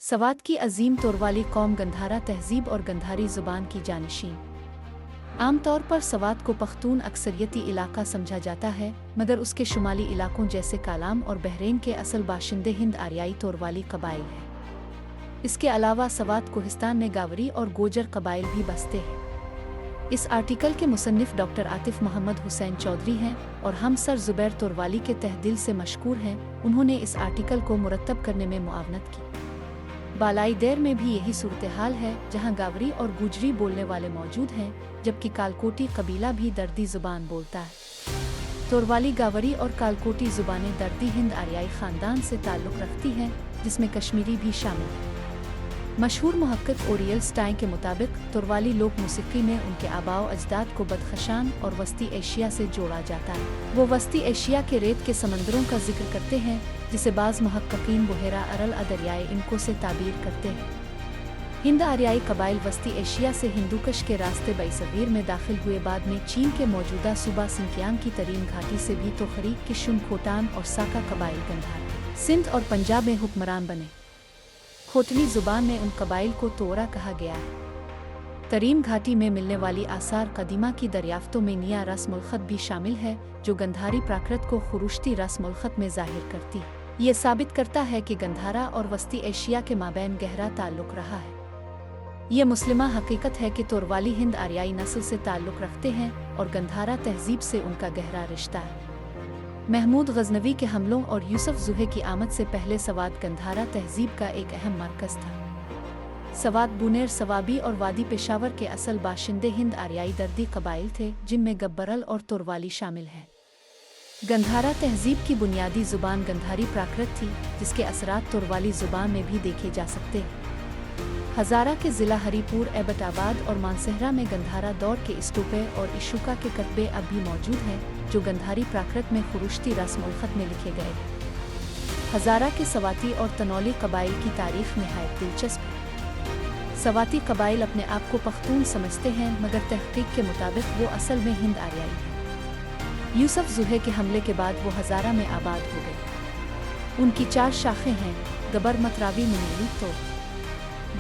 सवात की अजीम तोरवाली कौम गंधारा तहजीब और गंधारी ज़ुबान की जानशीन। आम तौर पर सवात को पख्तून अक्सरियती इलाका समझा जाता है, मगर उसके शुमाली इलाकों जैसे कालाम और बहरीन के असल बाशिंदे हिंद आर्याई तोरवाली कबाइल हैं। इसके अलावा सवात कोहिस्तान में गावरी और गोजर कबाइल भी बसते हैं। इस आर्टिकल के मुसन्निफ डॉक्टर आतिफ मोहम्मद हुसैन चौधरी हैं और हम सर ज़ुबैर तोरवाली के तह दिल से मशकूर हैं। उन्होंने इस आर्टिकल को मुरतब करने में मुआवनत की। बालाई देर में भी यही सूरत हाल है, जहां गावरी और गुजरी बोलने वाले मौजूद हैं, जबकि कालकोटी कबीला भी दर्दी ज़ुबान बोलता है। तोरवाली गावरी और कालकोटी ज़ुबानें दर्दी हिंद आर्याई ख़ानदान से ताल्लुक़ रखती हैं, जिसमें कश्मीरी भी शामिल है। मशहूर मुहक्किक ओरियल स्टाइन के मुताबिक तोरवाली लोक मूसीक़ी में उनके आबाओ अजदाद को बदखशान और वस्ती एशिया से जोड़ा जाता है। वो वस्ती एशिया के रेत के समंदरों का जिक्र करते हैं, जिसे बाज़ मुहक्किकीन बुहेरा अरल दरियाए इनको से ताबीर करते हैं। हिंद आर्याई कबाइल वस्ती एशिया से हिंदूकश के रास्ते बईसगीर में दाखिल हुए, बाद में चीन के मौजूदा सूबा सिंकियांग की तरीम घाटी से भी तोखरी, किशुन, खोटान और साका कबाइल गंधार, सिंध और पंजाब में हुक्मरान बने। खोटली ज़ुबान में उन कबाइल को तोरा कहा गया है। तरीम घाटी में मिलने वाली आसार कदीमा की दरियाफ्तों में निया रस्म उल ख़त भी शामिल है, जो गंधारी प्राकृत को खुरुश्ती रस्म उल ख़त में ज़ाहिर करती है। ये साबित करता है कि गंधारा और वस्ती एशिया के माबैन गहरा ताल्लुक़ रहा है। ये मुस्लिमा हकीकत है कि तोरवाली हिंद आर्याई नस्ल से ताल्लुक़ रखते हैं और गंधारा तहजीब से उनका गहरा रिश्ता है। महमूद गजनवी के हमलों और यूसुफ ज़ुहे की आमद से पहले सवात गंधारा तहजीब का एक अहम मरकज़ था। सवात बुनेर, सवाबी और वादी पेशावर के असल बाशिंदे हिंद आर्याई दर्दी कबाइल थे, जिनमें गब्बरल और तोरवाली शामिल हैं। गंधारा तहजीब की बुनियादी ज़ुबान गंधारी प्राकृत थी, जिसके असरात तोरवाली ज़ुबान में भी देखे जा सकते हैं। हज़ारा के ज़िला हरीपुर, एबटाबाद और मानसहरा में गंधारा दौर के स्तूपे और इशुका के कतबे अब भी मौजूद हैं, जो गंधारी प्राकृत में खुरुश्ती रस्म उल ख़त में लिखे गए हैं। हज़ारा के सवाती और तनौली कबाइल की तारीख़ नहायत दिलचस्प है। सवाती कबाइल अपने आप को पख्तून समझते हैं, मगर तहक़ीक़ के मुताबिक वो असल में हिंद आर्याई हैं। यूसुफ ज़ुहे के हमले के बाद वो हज़ारा में आबाद हो गए। उनकी 4 शाखें हैं: गबर, मतरावी, मुनीली, तोर।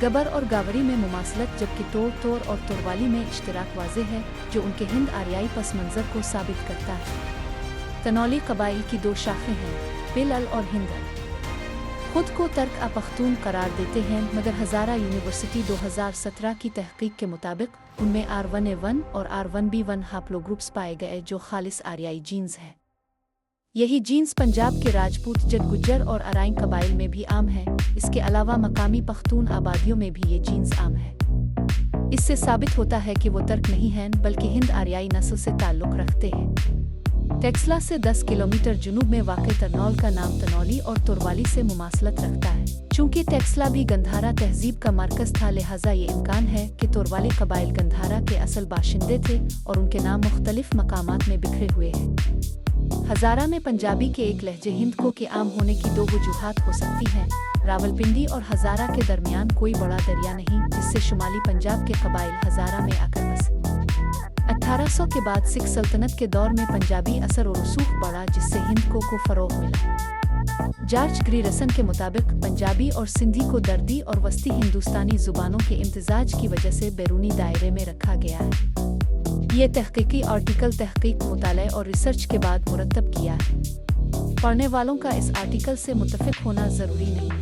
गबर और गावरी में मुमासलत, जबकि तोर और तोरवाली में इश्तिराक वाज़ेह है, जो उनके हिंद आर्याई पस मंज़र को साबित करता है। तनौली कबाइल की 2 शाखें हैं, बिलल और हिंदल। खुद को तर्क पख्तून करार देते हैं, मगर हज़ारा यूनिवर्सिटी 2017 की तहक़ीक़ के मुताबिक उनमें R1A1 और R1B1 हाप्लोग्रुप्स पाए गए, जो खालिस आर्याई जीन्स हैं। यही जीन्स पंजाब के राजपूत, जट, गुज्जर और अराइन कबाइल में भी आम है। इसके अलावा मकामी पख्तून आबादियों में भी ये जीन्स आम है। इससे साबित होता है कि वो तर्क नहीं हैं, बल्कि हिंद आर्याई नस्ल से ताल्लुक़ रखते हैं। टेक्सला से 10 किलोमीटर जुनूब में वाक़े तरनौल का नाम तनौली और तोरवाली से मुमासलत रखता है। चूँकि टेक्सला भी गंधारा तहजीब का मरकज़ था, लिहाजा ये इम्कान है कि तोरवाली कबाइल गंधारा के असल बाशिंदे थे और उनके नाम मुख्तलिफ मकामात में बिखरे हुए हैं। हज़ारा में पंजाबी के एक लहजे हिंद को के आम होने की 2 वजूहात हो सकती हैं। रावलपिंडी और हज़ारा के दरमियान कोई बड़ा दरिया नहीं, जिससे शुमाली पंजाब के कबाइल हज़ारा में आकर बसे। 1800 के बाद सिख सल्तनत के दौर में पंजाबी असर और रसूख बढ़ा, जिससे हिंद को फ़रोग़ मिला। जॉर्ज ग्रीरसन के मुताबिक पंजाबी और सिंधी को दर्दी और वस्ती हिंदुस्तानी ज़ुबानों के इम्तिजाज की वजह से बैरूनी दायरे में रखा गया है। ये तहक़ीक़ी आर्टिकल तहक़ीक़, मुताले और रिसर्च के बाद मुरतब किया है। पढ़ने वालों का इस आर्टिकल से मुत्तफ़िक़ होना ज़रूरी नहीं।